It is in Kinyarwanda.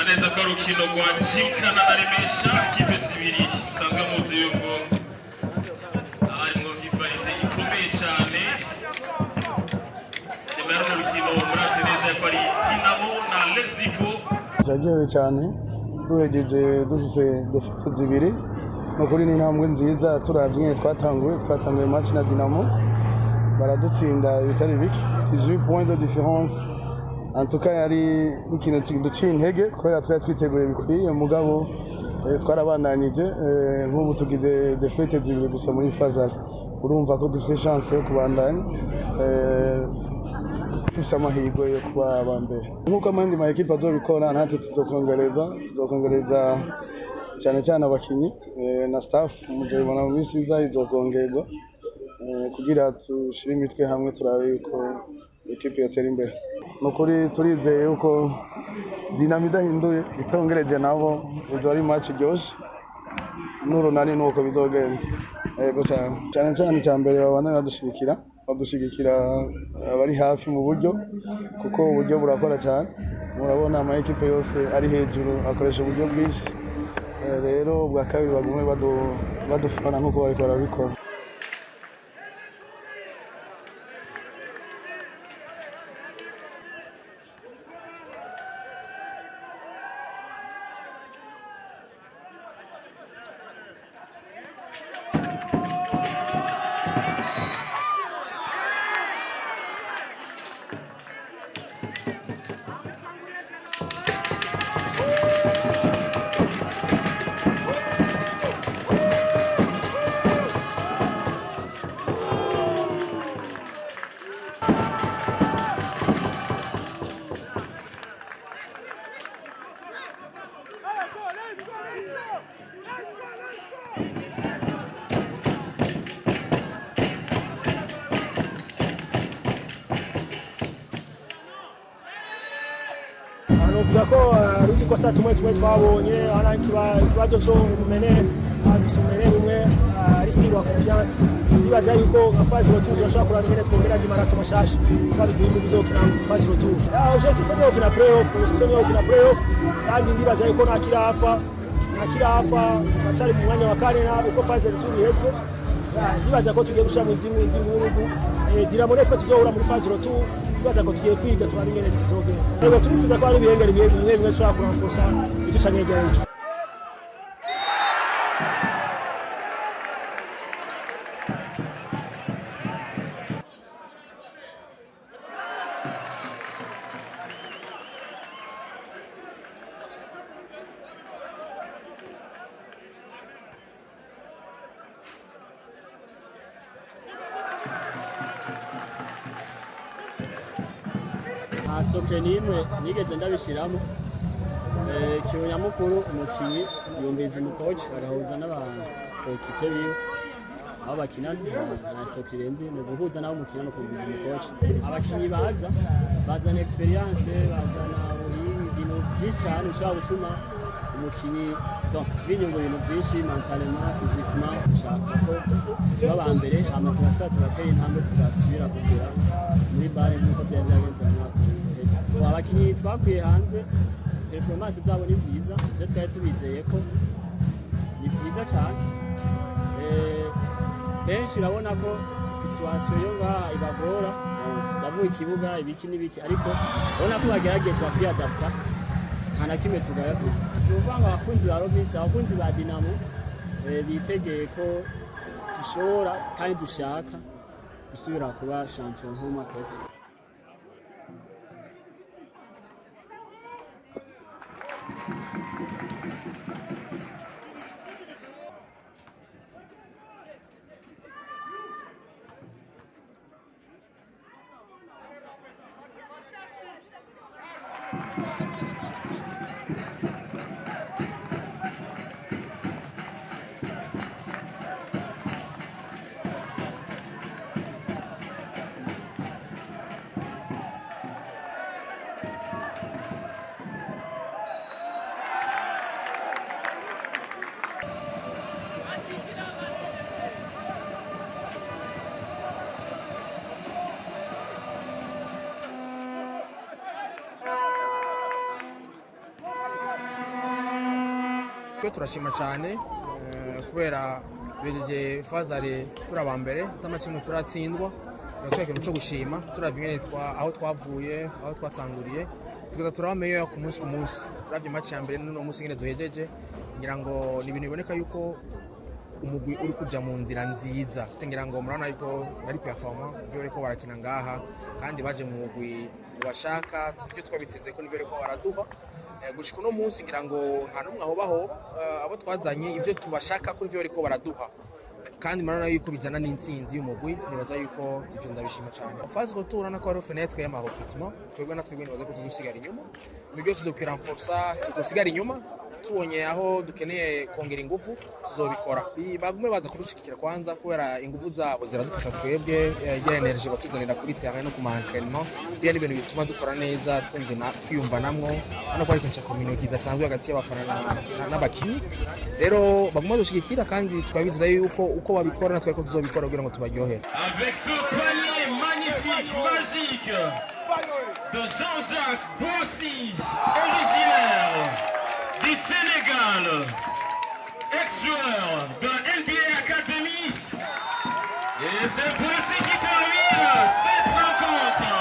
neza ko ari urukino rwa Gymkhana na Remesha ikipe zibiri musanzwe muzi yuko harimwo rivalite ikomeye cyane nyuma y'uruno rukino murazi neza ko ari Dinamo na Lezipo turaryohewe cyane duhejeje dufise defite zibiri nukuri ni intambwe nziza turavye nyene twatanguye match na Dinamo baradutsinda ibitari bike 18 points de différence en tout cas yari ikintu duciye intege kubera twari twiteguye bikwiye mugabo twarabandanije nk'ubu tugize defite zibiri gusa muri fazal urumva ko dufite chance yo kubandanya dufite amahirwe yo kuba abambere nk'uko amandi ma ekipa azobikora natwe tuzokongereza cyane cyane abakinyi na staff muzobibona mu minsi iza izokongerwa kugira dushire imitwe hamwe turabe yuko ekipe yatera imbere nukuri turizeye yuko Dinamo idahinduye itongereje nabo izo ari match iryoshe n'urunani nuko bizogenda yego cyane cyambere babana badushigikira abari hafi mu buryo kuko uburyo burakora cyane murabona ama ekipe yose ari hejuru akoresha uburyo bwinshi rero bwa kabiri bagume badufana nkuko bariko barabikora Novuga ko rugi kosa tumwe twabonye ana ikibazo cyo umene abisumene rumwe risiwa confiance bibaza yuko afazi rotu yashaka kurangire twongera dimaraso mashasha kandi ibintu bizokina fazi rotu aje tufanye okina playoff kandi ndibaza yuko nakirafa bacari mu mwanya wa kane na uko fazi rotu iheze ndibaza ko tugiye gusha mu zingu Dinamo rero tuzohura muri fazi rotu bibaza ko tugiye kwiga turabingene bizogenda rero turifuza ko ari ibihengeri bimwe bishobora kuramfusa igice nyegereje soke nimwe nigeze ndabishiramo kiyonya mukuru umukinyi yumbiza umukoci agahuza n'abakipe biwe aho bakina na soke irenze no guhuza nabo mukina no kumbiza umukoci abakinyi bazana experience bazana ibintu byinshi cyane ushobora gutuma umukinyi binyungu ibintu byinshi mentalement physiquement dushaka ko tuba bambere hama turasubira turateye intambwe tugasubira kugera muri bare nk'uko byagenze mu mwaka abakinyi twakuye hanze performance zabo ni nziza je twari tubizeye ko ni byiza cyane benshi urabona ko situation yo ngaha ibagora ndavuga ikibuga ibiki n'ibiki ariko urabona ko bagerageza kwiadapta nta na kimwe tugayavuga si ukuvuga ngo abakunzi ba Robisi abakunzi ba Dinamo bitegeye ko dushobora kandi dushaka gusubira kuba champion nk'umwaka wese twe turashima cyane kubera bejeje fazare turaba mbere tamacimwe turatsindwa natweke muco gushima turavye aho twavuye aho twatanguriye tugaza turabameyo ku munsi turavye match ya mbere no munsi ngene duhejeje ngira ngo ni ibintu biboneka yuko umugwi uri kuja mu nzira nziza ngira ngo murana yuko bari performa byo ariko barakina ngaha kandi baje mu mugwi bashaka ivyo twabiteze ko nibyo ariko baraduha gushika uno munsi ngira ngo nta numwe aho baho abo twazanye ivyo tubashaka ko nivyo ariko baraduha kandi murana yuko bijana n'intsinzi y'umugwi nibaza yuko ivyo ndabishima cyane faze ko turana ko ari fenêtre y'amahopitmo twebwe natwe nibaza ko tuzosigara inyuma mibyo tuzokwira renforcer tuzosigara inyuma tubonye aho dukeneye kongera ingufu tuzobikora bagume baza kurushikira kwanza kubera ingufu zabo ziradufasha twebwe ya energy batuzanira kuri terrain no ku entraînement bya n'ibintu bituma dukora neza twiyumva namwo hano ko ari kenshi community idasanzwe hagati y'abafana n'abakinyi rero bagume dushigikira kandi twabiziza yuko uko babikora natwe ko tuzobikora kugira ngo tubaryohere. Avec ce panier magnifique, magique de Jean-Jacques Boissy, originaire du Sénégal, ex-joueur de NBA Academy. Et c'est Boissy qui termine cette rencontre.